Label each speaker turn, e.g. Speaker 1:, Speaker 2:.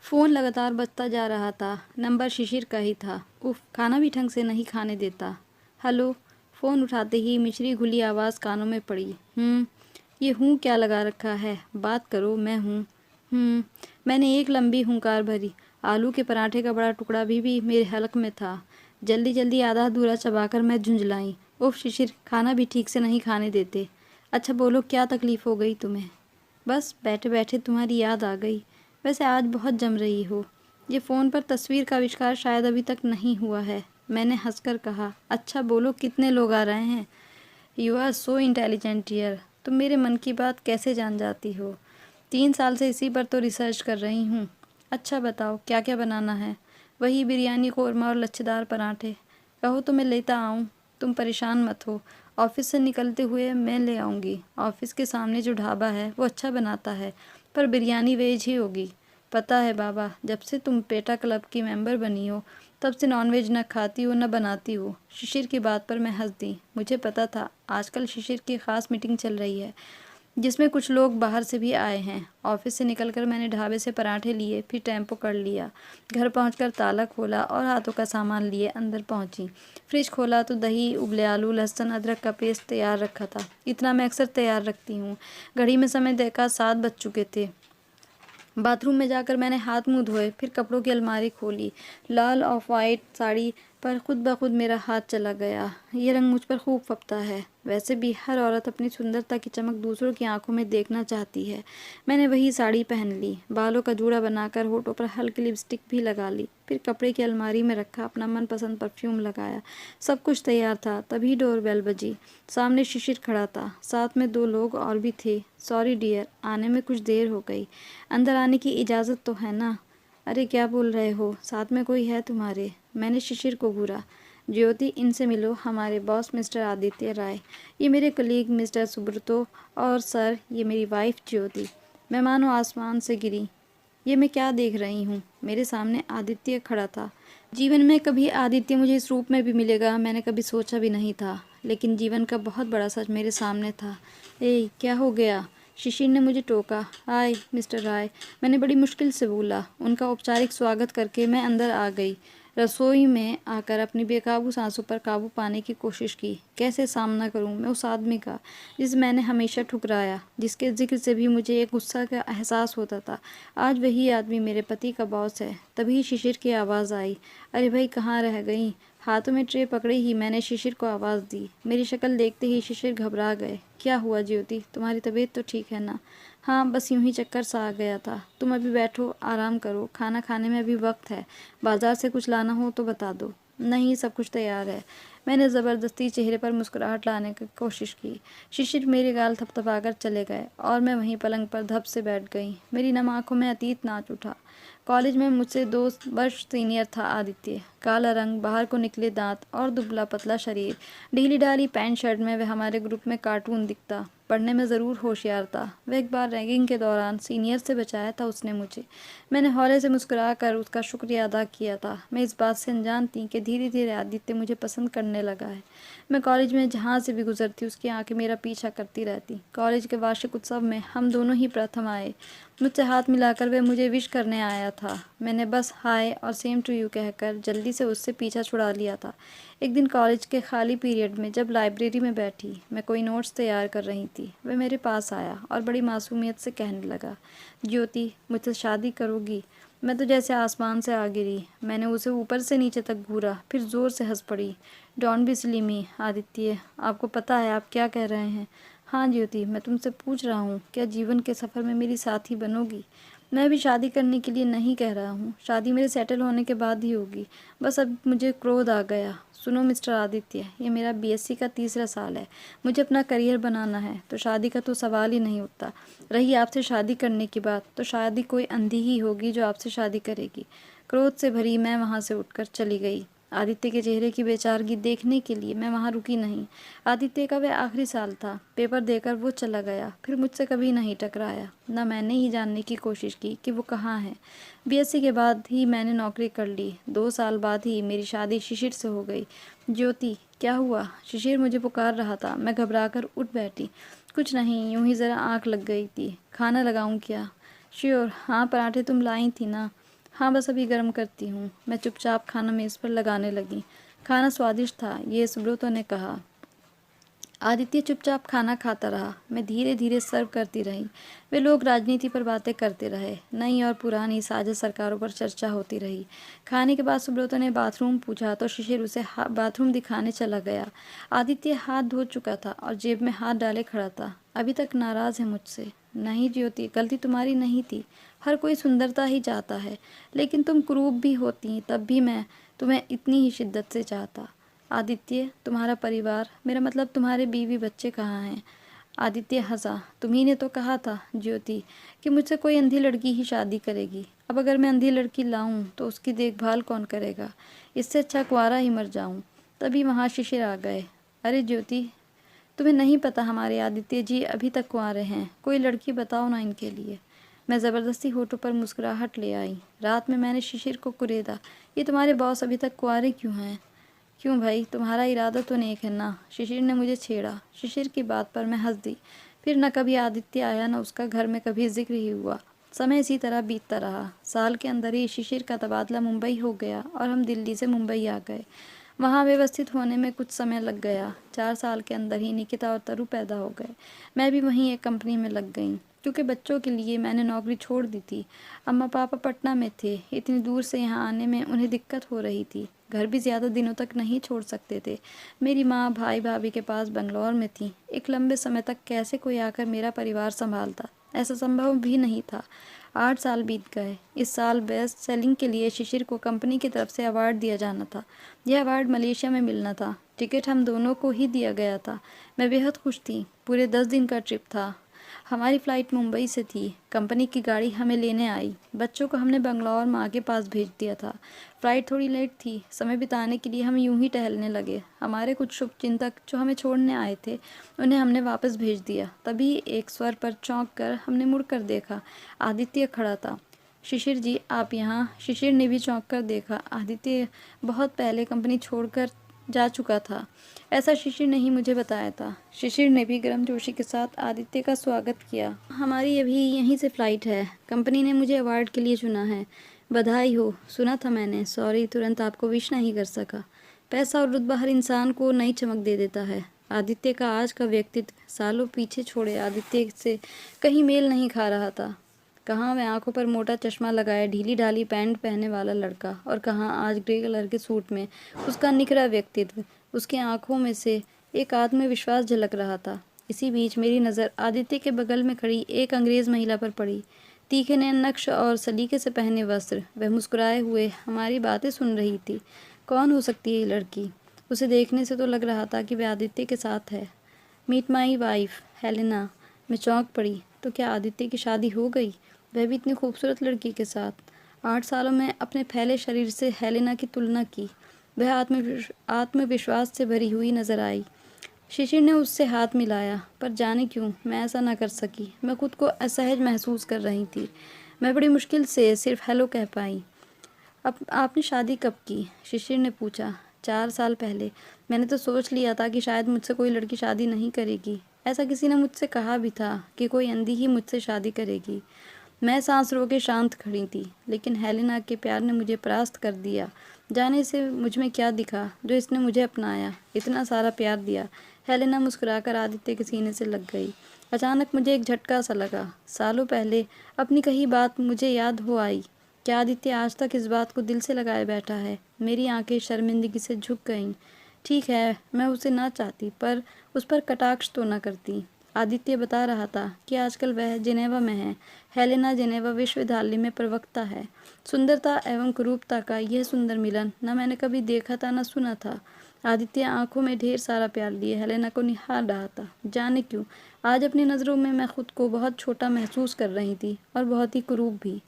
Speaker 1: Phone लगातार बजता जा रहा था। नंबर शिशिर का ही था। उफ़! खाना भी ढंग से नहीं खाने देता। हेलो! फ़ोन उठाते ही मिश्री घुली आवाज़ कानों में पड़ी। ये हूँ क्या लगा रखा है? बात करो, मैं हूँ। मैंने एक लंबी हुंकार भरी। आलू के पराठे का बड़ा टुकड़ा भी मेरे हलक में था। जल्दी जल्दी आधा अधूरा चबाकर मैं झुंझलाई। उफ़ शिशिर, खाना भी ठीक से नहीं खाने देते। अच्छा बोलो, क्या तकलीफ़ हो गई तुम्हें? बस बैठे बैठे तुम्हारी याद आ गई। वैसे आज बहुत जम रही हो। ये फ़ोन पर तस्वीर का आविष्कार शायद अभी तक नहीं हुआ है। मैंने हंसकर कहा। अच्छा बोलो, कितने लोग आ रहे हैं? You are so intelligent dear. तुम मेरे मन की बात कैसे जान जाती हो? 3 साल से इसी पर तो रिसर्च कर रही हूँ। अच्छा बताओ, क्या क्या बनाना है? वही बिरयानी, कौरमा और लच्छेदार पराठे। कहो तो मैं लेता आऊँ। तुम परेशान मत हो। ऑफिस से निकलते हुए मैं ले आऊँगी। ऑफिस के सामने जो ढाबा है वो अच्छा बनाता है, पर बिरयानी वेज ही होगी। पता है बाबा, जब से तुम पेटा क्लब की मेंबर बनी हो तब से नॉनवेज न खाती हो न बनाती हो। शिशिर की बात पर मैं हंस दी। मुझे पता था आजकल शिशिर की ख़ास मीटिंग चल रही है जिसमें कुछ लोग बाहर से भी आए हैं। ऑफिस से निकलकर मैंने ढाबे से पराठे लिए, फिर टेम्पो कर लिया। घर पहुंचकर ताला खोला और हाथों का सामान लिए अंदर पहुंची। फ्रिज खोला तो दही, उबले आलू, लहसुन, अदरक का पेस्ट तैयार रखा था। इतना मैं अक्सर तैयार रखती हूँ। घड़ी में समय देखा, 7 बज चुके थे। बाथरूम में जाकर मैंने हाथ मुंह धोए, फिर कपड़ों की अलमारी खोली। लाल ऑफ वाइट साड़ी पर खुद ब खुद मेरा हाथ चला गया। ये रंग मुझ पर खूब फबता है। वैसे भी हर औरत अपनी सुंदरता की चमक दूसरों की आंखों में देखना चाहती है। मैंने वही साड़ी पहन ली, बालों का जूड़ा बनाकर होठों पर हल्की लिपस्टिक भी लगा ली, फिर कपड़े की अलमारी में रखा, अपना मनपसंद परफ्यूम लगाया। सब कुछ तैयार था, तभी डोरबेल बजी। सामने शिशिर खड़ा था, साथ में 2 लोग और भी थे। सॉरी डियर, आने में कुछ देर हो गई। अंदर आने की इजाज़त तो है ना? अरे क्या बोल रहे हो, साथ में कोई है तुम्हारे? मैंने शिशिर को घूरा। ज्योति, इनसे मिलो, हमारे बॉस मिस्टर आदित्य राय। ये मेरे कलीग मिस्टर सुब्रतो, और सर ये मेरी वाइफ ज्योति। मैं मानो आसमान से गिरी। ये मैं क्या देख रही हूँ? मेरे सामने आदित्य खड़ा था। जीवन में कभी आदित्य मुझे इस रूप में भी मिलेगा मैंने कभी सोचा भी नहीं था, लेकिन जीवन का बहुत बड़ा सच मेरे सामने था। ए, क्या हो गया? शिशिर ने मुझे टोका। हाय मिस्टर राय, मैंने बड़ी मुश्किल से बोला। उनका औपचारिक स्वागत करके मैं अंदर आ गई। रसोई में आकर अपनी बेकाबू सांसों पर काबू पाने की कोशिश की। कैसे सामना करूं मैं उस आदमी का जिसे मैंने हमेशा ठुकराया, जिसके जिक्र से भी मुझे एक गुस्सा का एहसास होता था। आज वही आदमी मेरे पति का बॉस है। तभी शिशिर की आवाज़ आई। अरे भाई, कहाँ रह गई? हाथों में ट्रे पकड़े ही मैंने शिशिर को आवाज़ दी। मेरी शक्ल देखते ही शिशिर घबरा गए। क्या हुआ ज्योति, तुम्हारी तबीयत तो ठीक है ना? हाँ, बस यूं ही चक्कर सा आ गया था। तुम अभी बैठो, आराम करो, खाना खाने में अभी वक्त है। बाजार से कुछ लाना हो तो बता दो। नहीं, सब कुछ तैयार है। मैंने ज़बरदस्ती चेहरे पर मुस्कुराहट लाने की कोशिश की। शिशिर मेरे गाल थपथपाकर चले गए और मैं वहीं पलंग पर धप से बैठ गई। मेरी नम आंखों में अतीत नाच उठा। कॉलेज में मुझसे 2 वर्ष सीनियर था आदित्य। काला रंग, बाहर को निकले दांत और दुबला पतला शरीर। ढीली ढाली पैंट शर्ट में वह हमारे ग्रुप में कार्टून दिखता। पढ़ने में ज़रूर होशियार था। वह एक बार रैगिंग के दौरान सीनियर से बचाया था उसने मुझे। मैंने हौले से मुस्कुरा कर उसका शुक्रिया अदा किया था। मैं इस बात से अनजान थी कि धीरे धीरे आदित्य मुझे पसंद करने लगा है। मैं कॉलेज में जहाँ से भी गुजरती उसकी आंखें मेरा पीछा करती रहती। कॉलेज के वार्षिक उत्सव में हम दोनों ही प्रथम आए। मुझसे हाथ मिलाकर वह मुझे विश करने आया था। मैंने बस हाय और सेम टू यू कहकर जल्दी से उससे पीछा छुड़ा लिया था। एक दिन कॉलेज के खाली पीरियड में जब लाइब्रेरी में बैठी मैं कोई नोट्स तैयार कर रही थी, वह मेरे पास आया और बड़ी मासूमियत से कहने लगा, ज्योति, मुझसे शादी करोगी? मैं तो जैसे आसमान से आ गिरी। मैंने उसे ऊपर से नीचे तक घूरा, फिर ज़ोर से हंस पड़ी। डोंट बी सिली मी आदित्य, आपको पता है आप क्या कह रहे हैं? हाँ ज्योति, मैं तुमसे पूछ रहा हूँ, क्या जीवन के सफ़र में मेरी साथी बनोगी? मैं भी शादी करने के लिए नहीं कह रहा हूँ, शादी मेरे सेटल होने के बाद ही होगी। बस अब मुझे क्रोध आ गया। सुनो मिस्टर आदित्य, ये मेरा बीएससी का 3रा साल है। मुझे अपना करियर बनाना है, तो शादी का तो सवाल ही नहीं उठता। रही आपसे शादी करने की बात, तो शादी कोई अंधी ही होगी जो आपसे शादी करेगी। क्रोध से भरी मैं वहाँ से उठकर चली गई। आदित्य के चेहरे की बेचारगी देखने के लिए मैं वहाँ रुकी नहीं। आदित्य का वह आखिरी साल था। पेपर देकर वो चला गया, फिर मुझसे कभी नहीं टकराया। न मैंने ही जानने की कोशिश की कि वो कहाँ है। बीएससी के बाद ही मैंने नौकरी कर ली। 2 साल बाद ही मेरी शादी शिशिर से हो गई। ज्योति, क्या हुआ? शिशिर मुझे पुकार रहा था। मैं घबराकर उठ बैठी। कुछ नहीं, यूं ही ज़रा आँख लग गई थी। खाना लगाऊं क्या? श्योर, हाँ, पराठे तुम लाई थी ना? हाँ बस अभी गर्म करती हूँ। मैं चुपचाप खाना मेज़ पर लगाने लगी। खाना स्वादिष्ट था, ये सुब्रतो ने कहा। आदित्य चुपचाप खाना खाता रहा। मैं धीरे धीरे सर्व करती रही। वे लोग राजनीति पर बातें करते रहे। नई और पुरानी साझा सरकारों पर चर्चा होती रही। खाने के बाद सुब्रतो ने बाथरूम पूछा तो शिशिर उसे बाथरूम दिखाने चला गया। आदित्य हाथ धो चुका था और जेब में हाथ डाले खड़ा था। अभी तक नाराज़ है मुझसे। नहीं ज्योति, गलती तुम्हारी नहीं थी। हर कोई सुंदरता ही चाहता है, लेकिन तुम कुरूप भी होती तब भी मैं तुम्हें इतनी ही शिद्दत से चाहता। आदित्य, तुम्हारा परिवार, मेरा मतलब तुम्हारे बीवी बच्चे कहाँ हैं? आदित्य हंसा। तुम्ही ने तो कहा था ज्योति कि मुझसे कोई अंधी लड़की ही शादी करेगी। अब अगर मैं अंधी लड़की लाऊं तो उसकी देखभाल कौन करेगा? इससे अच्छा कुंवारा ही मर जाऊं। तभी वहाँ शिशिर आ गए। अरे ज्योति, तुम्हें नहीं पता हमारे आदित्य जी अभी तक कुंवारे हैं। कोई लड़की बताओ ना इनके लिए। मैं ज़बरदस्ती होठों पर मुस्कुराहट ले आई। रात में मैंने शिशिर को कुरेदा। ये तुम्हारे बॉस अभी तक कुंवारे क्यों हैं? क्यों भाई, तुम्हारा इरादा तो नेक है ना? शिशिर ने मुझे छेड़ा। शिशिर की बात पर मैं हंस दी। फिर न कभी आदित्य आया, न उसका घर में कभी जिक्र ही हुआ। समय इसी तरह बीतता रहा। साल के अंदर ही शिशिर का तबादला मुंबई हो गया और हम दिल्ली से मुंबई आ गए। वहाँ व्यवस्थित होने में कुछ समय लग गया। 4 साल के अंदर ही निकिता और तरु पैदा हो गए। मैं भी वहीं एक कंपनी में लग गई, क्योंकि बच्चों के लिए मैंने नौकरी छोड़ दी थी। अम्मा पापा पटना में थे। इतनी दूर से यहाँ आने में उन्हें दिक्कत हो रही थी। घर भी ज़्यादा दिनों तक नहीं छोड़ सकते थे। मेरी माँ भाई भाभी के पास बंगलौर में थी। एक लंबे समय तक कैसे कोई आकर मेरा परिवार संभालता? ऐसा संभव भी नहीं था। 8 साल बीत गए। इस साल बेस्ट सेलिंग के लिए शिशिर को कंपनी की तरफ से अवार्ड दिया जाना था। यह अवार्ड मलेशिया में मिलना था। टिकट हम दोनों को ही दिया गया था। मैं बेहद खुश थी। पूरे 10 दिन का ट्रिप था। हमारी फ़्लाइट मुंबई से थी। कंपनी की गाड़ी हमें लेने आई। बच्चों को हमने बंगलौर माँ के पास भेज दिया था। फ़्लाइट थोड़ी लेट थी। समय बिताने के लिए हम यूं ही टहलने लगे। हमारे कुछ शुभचिंतक जो हमें छोड़ने आए थे, उन्हें हमने वापस भेज दिया। तभी एक स्वर पर चौंक कर हमने मुड़कर देखा। आदित्य खड़ा था। शिशिर जी, आप यहाँ? शिशिर ने भी चौंक कर देखा। आदित्य बहुत पहले कंपनी छोड़कर जा चुका था। ऐसा शिशिर ने ही मुझे बताया था। शिशिर ने भी गर्मजोशी के साथ आदित्य का स्वागत किया। हमारी अभी यहीं से फ़्लाइट है। कंपनी ने मुझे अवार्ड के लिए चुना है। बधाई हो। सुना था मैंने। सॉरी, तुरंत आपको विश नहीं कर सका। पैसा और रुतबा हर इंसान को नई चमक दे देता है। आदित्य का आज का व्यक्तित्व सालों पीछे छोड़े आदित्य से कहीं मेल नहीं खा रहा था। कहाँ वह आंखों पर मोटा चश्मा लगाए ढीली ढाली पैंट पहने वाला लड़का, और कहाँ आज ग्रे कलर के सूट में उसका निखरा व्यक्तित्व। उसकी आंखों में से एक आत्मविश्वास झलक रहा था। इसी बीच मेरी नज़र आदित्य के बगल में खड़ी एक अंग्रेज़ महिला पर पड़ी। तीखे नैन नक्श और सलीके से पहने वस्त्र, वह मुस्कुराए हुए हमारी बातें सुन रही थी। कौन हो सकती है ये लड़की? उसे देखने से तो लग रहा था कि वह आदित्य के साथ है। Meet my wife, Helena. मैं चौंक पड़ी। तो क्या आदित्य की शादी हो गई? वह भी इतनी खूबसूरत लड़की के साथ। 8 सालों में अपने फैले शरीर से हेलेना की तुलना की। वह आत्मविश्वास से भरी हुई नजर आई। शिशिर ने उससे हाथ मिलाया, पर जाने क्यों मैं ऐसा न कर सकी। मैं खुद को असहज महसूस कर रही थी। मैं बड़ी मुश्किल से सिर्फ हेलो कह पाई। अब आपने शादी कब की? शिशिर ने पूछा। 4 साल पहले। मैंने तो सोच लिया था कि शायद मुझसे कोई लड़की शादी नहीं करेगी। ऐसा किसी ने मुझसे कहा भी था कि कोई अंधी ही मुझसे शादी करेगी। मैं सांस रोके शांत खड़ी थी, लेकिन हेलेना के प्यार ने मुझे परास्त कर दिया। जाने से मुझ में क्या दिखा जो इसने मुझे अपनाया, इतना सारा प्यार दिया। हेलेना मुस्कुराकर आदित्य के सीने से लग गई। अचानक मुझे एक झटका सा लगा। सालों पहले अपनी कही बात मुझे याद हो आई। क्या आदित्य आज तक इस बात को दिल से लगाए बैठा है? मेरी आंखें शर्मिंदगी से झुक गईं। ठीक है, मैं उसे ना चाहती, पर उस पर कटाक्ष तो न करती। आदित्य बता रहा था कि आजकल वह जिनेवा में है। हेलेना जिनेवा विश्वविद्यालय में प्रवक्ता है। सुंदरता एवं कुरूपता का यह सुंदर मिलन न मैंने कभी देखा था, न सुना था। आदित्य आंखों में ढेर सारा प्यार लिए हेलेना को निहार रहा था। जाने क्यों आज अपनी नज़रों में मैं खुद को बहुत छोटा महसूस कर रही थी, और बहुत ही कुरूप भी।